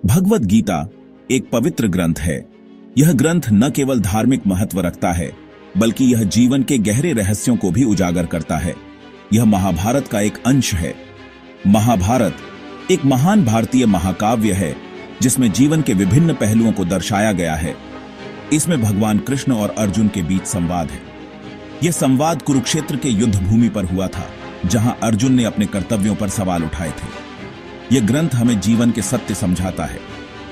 भगवत गीता एक पवित्र ग्रंथ है। यह ग्रंथ न केवल धार्मिक महत्व रखता है, बल्कि यह जीवन के गहरे रहस्यों को भी उजागर करता है। यह महाभारत का एक अंश है। महाभारत एक महान भारतीय महाकाव्य है, जिसमें जीवन के विभिन्न पहलुओं को दर्शाया गया है। इसमें भगवान कृष्ण और अर्जुन के बीच संवाद है। यह संवाद कुरुक्षेत्र के युद्ध भूमि पर हुआ था, जहां अर्जुन ने अपने कर्तव्यों पर सवाल उठाए थे। यह ग्रंथ हमें जीवन के सत्य समझाता है।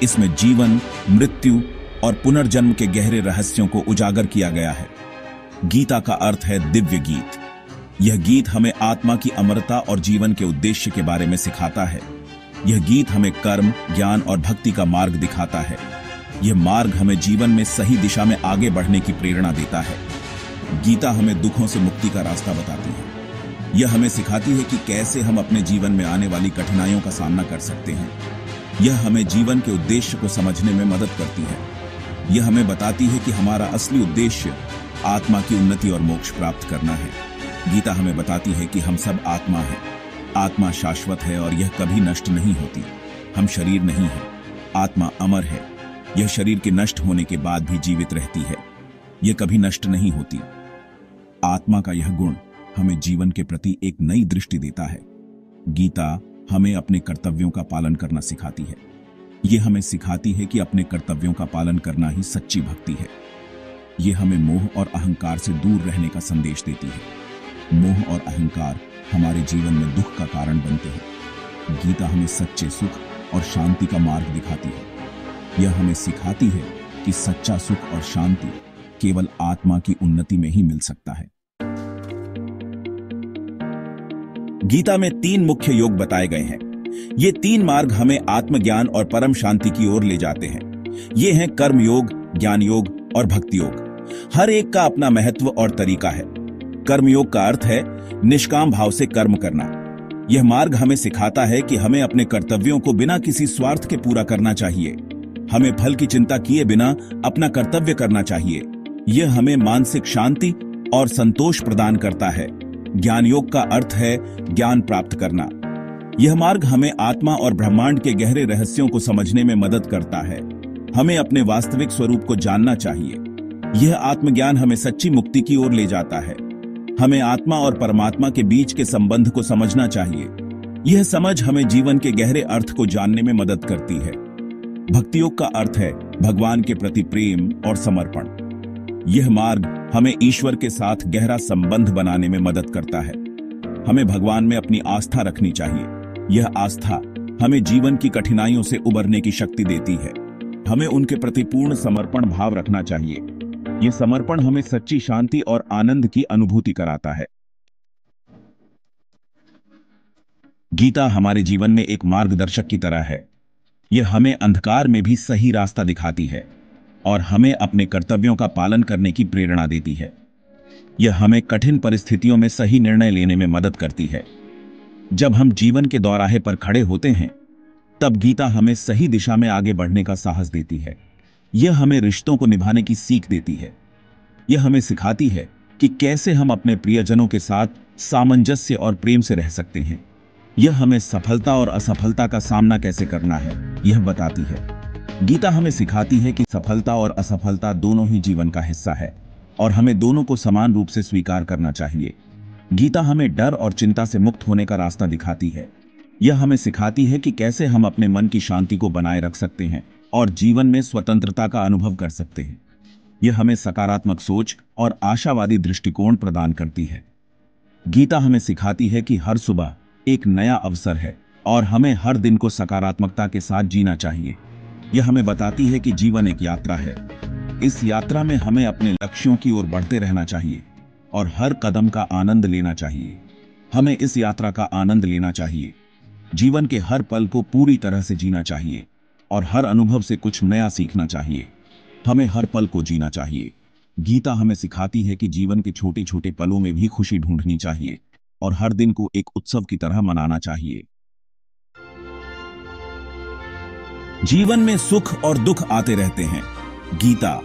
इसमें जीवन, मृत्यु और पुनर्जन्म के गहरे रहस्यों को उजागर किया गया है। गीता का अर्थ है दिव्य गीत। यह गीत हमें आत्मा की अमरता और जीवन के उद्देश्य के बारे में सिखाता है। यह गीत हमें कर्म, ज्ञान और भक्ति का मार्ग दिखाता है। यह मार्ग हमें जीवन में सही दिशा में आगे बढ़ने की प्रेरणा देता है। गीता हमें दुखों से मुक्ति का रास्ता बताती है। यह हमें सिखाती है कि कैसे हम अपने जीवन में आने वाली कठिनाइयों का सामना कर सकते हैं। यह हमें जीवन के उद्देश्य को समझने में मदद करती है। यह हमें बताती है कि हमारा असली उद्देश्य आत्मा की उन्नति और मोक्ष प्राप्त करना है। गीता हमें बताती है कि हम सब आत्मा हैं। आत्मा शाश्वत है और यह कभी नष्ट नहीं होती। हम शरीर नहीं हैं। आत्मा अमर है। यह शरीर के नष्ट होने के बाद भी जीवित रहती है। यह कभी नष्ट नहीं होती। आत्मा का यह गुण हमें जीवन के प्रति एक नई दृष्टि देता है। गीता हमें अपने कर्तव्यों का पालन करना सिखाती है। यह हमें सिखाती है कि अपने कर्तव्यों का पालन करना ही सच्ची भक्ति है। यह हमें मोह और अहंकार से दूर रहने का संदेश देती है। मोह और अहंकार हमारे जीवन में दुख का कारण बनते हैं। गीता हमें सच्चे सुख और शांति का मार्ग दिखाती है। यह हमें सिखाती है कि सच्चा सुख और शांति केवल आत्मा की उन्नति में ही मिल सकता है। गीता में 3 मुख्य योग बताए गए हैं। ये 3 मार्ग हमें आत्मज्ञान और परम शांति की ओर ले जाते हैं। ये हैं कर्म योग, ज्ञान योग और भक्ति योग। हर एक का अपना महत्व और तरीका है। कर्म योग का अर्थ है निष्काम भाव से कर्म करना। यह मार्ग हमें सिखाता है कि हमें अपने कर्तव्यों को बिना किसी स्वार्थ के पूरा करना चाहिए। हमें फल की चिंता किए बिना अपना कर्तव्य करना चाहिए। यह हमें मानसिक शांति और संतोष प्रदान करता है। ज्ञान योग का अर्थ है ज्ञान प्राप्त करना। यह मार्ग हमें आत्मा और ब्रह्मांड के गहरे रहस्यों को समझने में मदद करता है। हमें अपने वास्तविक स्वरूप को जानना चाहिए। यह आत्मज्ञान हमें सच्ची मुक्ति की ओर ले जाता है। हमें आत्मा और परमात्मा के बीच के संबंध को समझना चाहिए। यह समझ हमें जीवन के गहरे अर्थ को जानने में मदद करती है। भक्ति योग का अर्थ है भगवान के प्रति प्रेम और समर्पण। यह मार्ग हमें ईश्वर के साथ गहरा संबंध बनाने में मदद करता है। हमें भगवान में अपनी आस्था रखनी चाहिए। यह आस्था हमें जीवन की कठिनाइयों से उबरने की शक्ति देती है। हमें उनके प्रति पूर्ण समर्पण भाव रखना चाहिए। यह समर्पण हमें सच्ची शांति और आनंद की अनुभूति कराता है। गीता हमारे जीवन में एक मार्गदर्शक की तरह है। यह हमें अंधकार में भी सही रास्ता दिखाती है और हमें अपने कर्तव्यों का पालन करने की प्रेरणा देती है। यह हमें कठिन परिस्थितियों में सही निर्णय लेने में मदद करती है। जब हम जीवन के दौराहे पर खड़े होते हैं, तब गीता हमें सही दिशा में आगे बढ़ने का साहस देती है। यह हमें रिश्तों को निभाने की सीख देती है। यह हमें सिखाती है कि कैसे हम अपने प्रियजनों के साथ सामंजस्य और प्रेम से रह सकते हैं। यह हमें सफलता और असफलता का सामना कैसे करना है, यह बताती है। गीता हमें सिखाती है कि सफलता और असफलता दोनों ही जीवन का हिस्सा है और हमें दोनों को समान रूप से स्वीकार करना चाहिए। गीता हमें डर और चिंता से मुक्त होने का रास्ता दिखाती है। यह हमें सिखाती है कि कैसे हम अपने मन की शांति को बनाए रख सकते हैं और जीवन में स्वतंत्रता का अनुभव कर सकते हैं। यह हमें सकारात्मक सोच और आशावादी दृष्टिकोण प्रदान करती है। गीता हमें सिखाती है कि हर सुबह एक नया अवसर है और हमें हर दिन को सकारात्मकता के साथ जीना चाहिए। यह हमें बताती है कि जीवन एक यात्रा है। इस यात्रा में हमें अपने लक्ष्यों की ओर बढ़ते रहना चाहिए और हर कदम का आनंद लेना चाहिए। हमें इस यात्रा का आनंद लेना चाहिए। जीवन के हर पल को पूरी तरह से जीना चाहिए और हर अनुभव से कुछ नया सीखना चाहिए। हमें हर पल को जीना चाहिए। गीता हमें सिखाती है कि जीवन के छोटे छोटे पलों में भी खुशी ढूंढनी चाहिए और हर दिन को एक उत्सव की तरह मनाना चाहिए। जीवन में सुख और दुख आते रहते हैं। गीता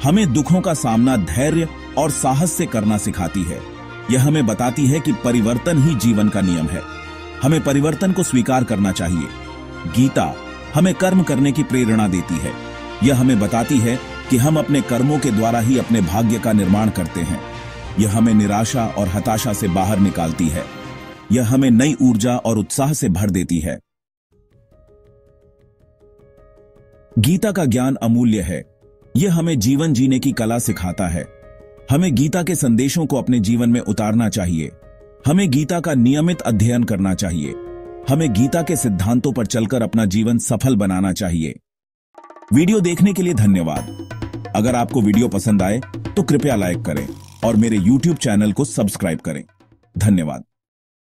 हमें दुखों का सामना धैर्य और साहस से करना सिखाती है। यह हमें बताती है कि परिवर्तन ही जीवन का नियम है। हमें परिवर्तन को स्वीकार करना चाहिए। गीता हमें कर्म करने की प्रेरणा देती है। यह हमें बताती है कि हम अपने कर्मों के द्वारा ही अपने भाग्य का निर्माण करते हैं। यह हमें निराशा और हताशा से बाहर निकालती है। यह हमें नई ऊर्जा और उत्साह से भर देती है। गीता का ज्ञान अमूल्य है। यह हमें जीवन जीने की कला सिखाता है। हमें गीता के संदेशों को अपने जीवन में उतारना चाहिए। हमें गीता का नियमित अध्ययन करना चाहिए। हमें गीता के सिद्धांतों पर चलकर अपना जीवन सफल बनाना चाहिए। वीडियो देखने के लिए धन्यवाद। अगर आपको वीडियो पसंद आए तो कृपया लाइक करें और मेरे YouTube चैनल को सब्सक्राइब करें। धन्यवाद।